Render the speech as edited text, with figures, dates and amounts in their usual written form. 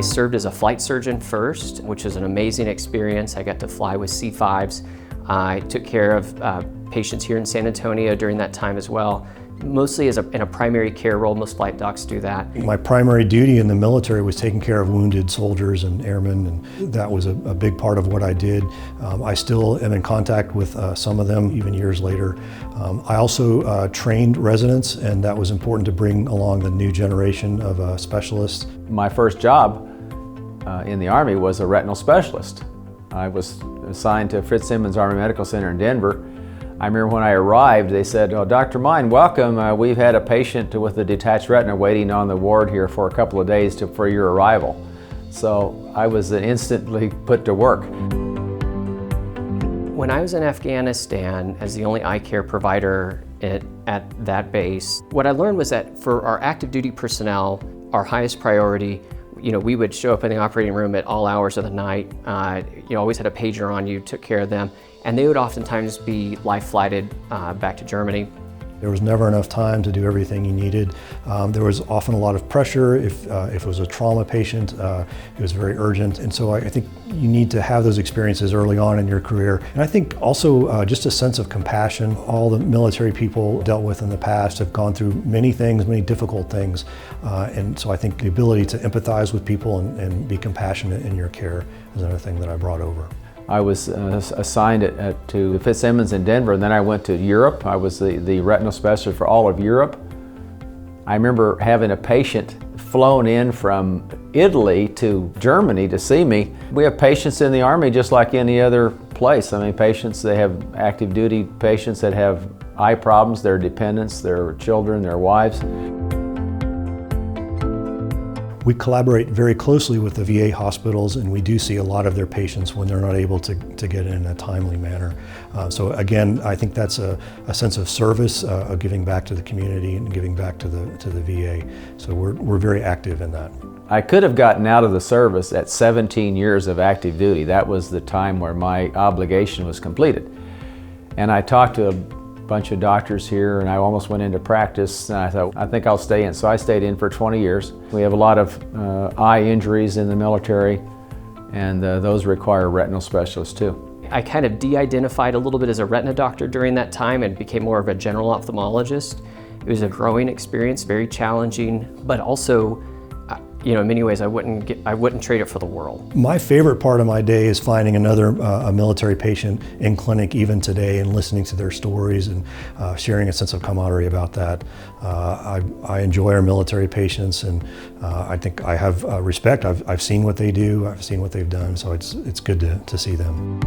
I served as a flight surgeon first, which was an amazing experience. I got to fly with C-5s. I took care of patients here in San Antonio during that time as well, mostly in a primary care role. Most flight docs do that. My primary duty in the military was taking care of wounded soldiers and airmen, and that was a big part of what I did. I still am in contact with some of them even years later. I also trained residents, and that was important to bring along the new generation of specialists. My first job in the Army was a retinal specialist. I was assigned to Fitzsimmons Army Medical Center in Denver. I remember when I arrived, they said, "Oh, Dr. Mine, welcome. We've had a patient with a detached retina waiting on the ward here for a couple of days for your arrival." So I was instantly put to work. When I was in Afghanistan as the only eye care provider at that base, what I learned was that for our active duty personnel, our highest priority, we would show up in the operating room at all hours of the night. Always had a pager on you, took care of them, and they would oftentimes be life flighted back to Germany. There was never enough time to do everything you needed. There was often a lot of pressure. If it was a trauma patient, it was very urgent. And so I think you need to have those experiences early on in your career. And I think also just a sense of compassion. All the military people dealt with in the past have gone through many things, many difficult things. And so I think the ability to empathize with people and be compassionate in your care is another thing that I brought over. I was assigned to Fitzsimmons in Denver, and then I went to Europe. I was the retinal specialist for all of Europe. I remember having a patient flown in from Italy to Germany to see me. We have patients in the Army just like any other place. I mean, patients, they have active duty patients that have eye problems, their dependents, their children, their wives. We collaborate very closely with the VA hospitals, and we do see a lot of their patients when they're not able to get in a timely manner. So again, I think that's a sense of service, of giving back to the community and giving back to the VA. So we're very active in that. I could have gotten out of the service at 17 years of active duty. That was the time where my obligation was completed. And I talked to a bunch of doctors here, and I almost went into practice, and I thought, I think I'll stay in. So I stayed in for 20 years. We have a lot of eye injuries in the military, and those require retinal specialists too. I kind of de-identified a little bit as a retina doctor during that time and became more of a general ophthalmologist. It was a growing experience, very challenging, but also in many ways, I wouldn't trade it for the world. My favorite part of my day is finding another a military patient in clinic even today and listening to their stories and sharing a sense of camaraderie about that. I enjoy our military patients, and I think I have respect. I've seen what they do, I've seen what they've done, so it's good to see them.